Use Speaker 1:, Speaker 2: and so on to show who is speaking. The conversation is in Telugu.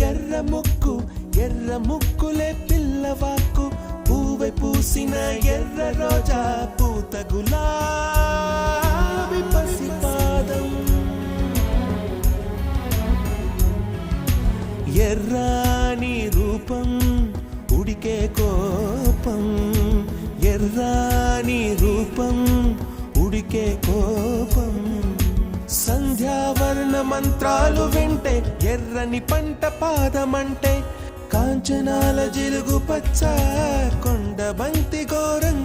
Speaker 1: ఎర్ర ముక్కు ఎర్ర ముక్కులే పిల్లవాకు పూవై పూసిన ఎర్ర రోజా పూత గులాబీ పసిపాదం ఎర్రాని రూపం ఉడికే కోపం ఎర్రాని రూపం ఉడికే కోపం సంధ్యావర్ణ మంత్రాలు వింటే ఎర్రని పంట పాదమంటే కాంచనాల జిలుగు పచ్చ కొండ బంతి ఘోరంగా